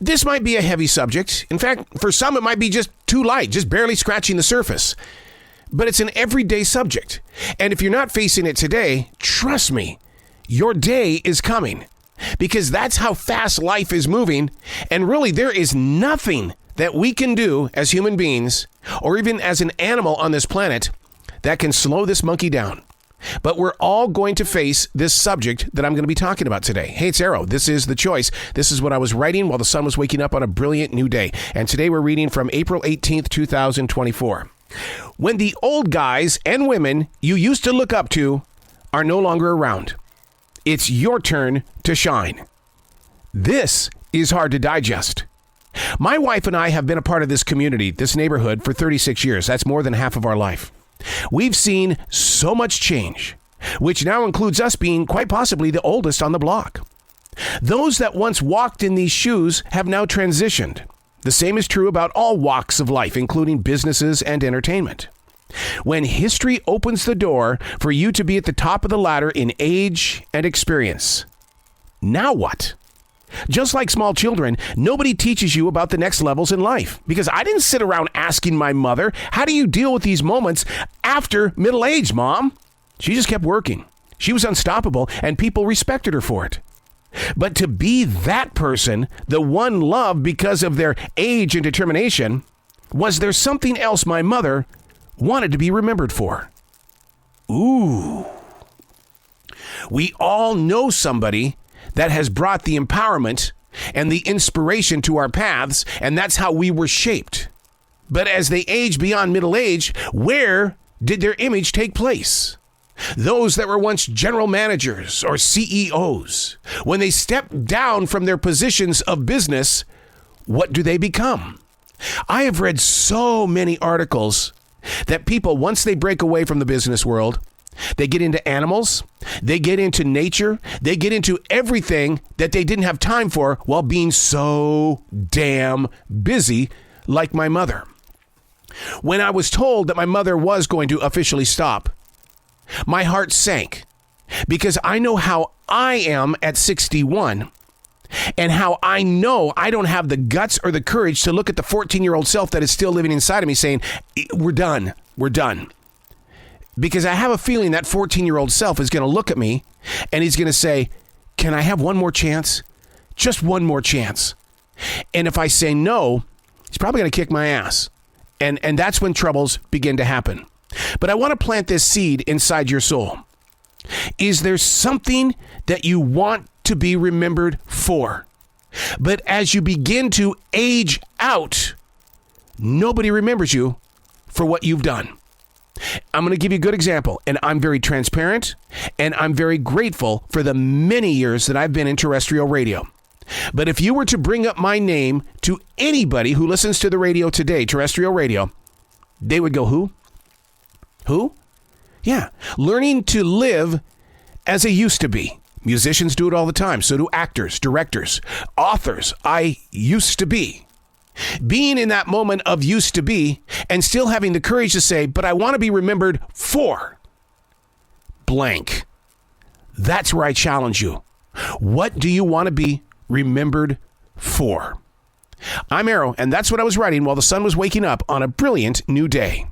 This might be a heavy subject. In fact, for some, it might be just too light, just barely scratching the surface. But it's an everyday subject. And if you're not facing it today, trust me, your day is coming. Because that's how fast life is moving. And really, there is nothing that we can do as human beings, or even as an animal on this planet, that can slow this monkey down. But we're all going to face this subject that I'm going to be talking about today. Hey, it's Arrow. This is The Choice. This is what I was writing while the sun was waking up on a brilliant new day. And today we're reading from April 18th, 2024. When the old guys and women you used to look up to are no longer around, it's your turn to shine. This is hard to digest. My wife and I have been a part of this community, this neighborhood, for 36 years. That's more than half of our life. We've seen so much change, which now includes us being quite possibly the oldest on the block. Those that once walked in these shoes have now transitioned. The same is true about all walks of life, including businesses and entertainment. When history opens the door for you to be at the top of the ladder in age and experience, now what? Just like small children, nobody teaches you about the next levels in life. Because I didn't sit around asking my mother, how do you deal with these moments after middle age, Mom? She just kept working. She was unstoppable, and people respected her for it. But to be that person, the one loved because of their age and determination, was there something else my mother wanted to be remembered for? Ooh. We all know somebody that has brought the empowerment and the inspiration to our paths, and that's how we were shaped. But as they age beyond middle age, where did their image take place? Those that were once general managers or CEOs, when they step down from their positions of business, what do they become? I have read so many articles that people, once they break away from the business world, they get into animals, they get into nature, they get into everything that they didn't have time for while being so damn busy, like my mother. When I was told that my mother was going to officially stop, my heart sank, because I know how I am at 61 and how I know I don't have the guts or the courage to look at the 14-year-old self that is still living inside of me saying, we're done. Because I have a feeling that 14-year-old self is going to look at me and he's going to say, can I have one more chance? Just one more chance. And if I say no, he's probably going to kick my ass. And that's when troubles begin to happen. But I want to plant this seed inside your soul. Is there something that you want to be remembered for? But as you begin to age out, nobody remembers you for what you've done. I'm going to give you a good example, and I'm very transparent, and I'm very grateful for the many years that I've been in terrestrial radio. But if you were to bring up my name to anybody who listens to the radio today, terrestrial radio, they would go, who? Who? Yeah, learning to live as I used to be. Musicians do it all the time. So do actors, directors, authors. I used to be. Being in that moment of used to be and still having the courage to say, but I want to be remembered for blank. That's where I challenge you. What do you want to be remembered for? I'm Arrow, and that's what I was writing while the sun was waking up on a brilliant new day.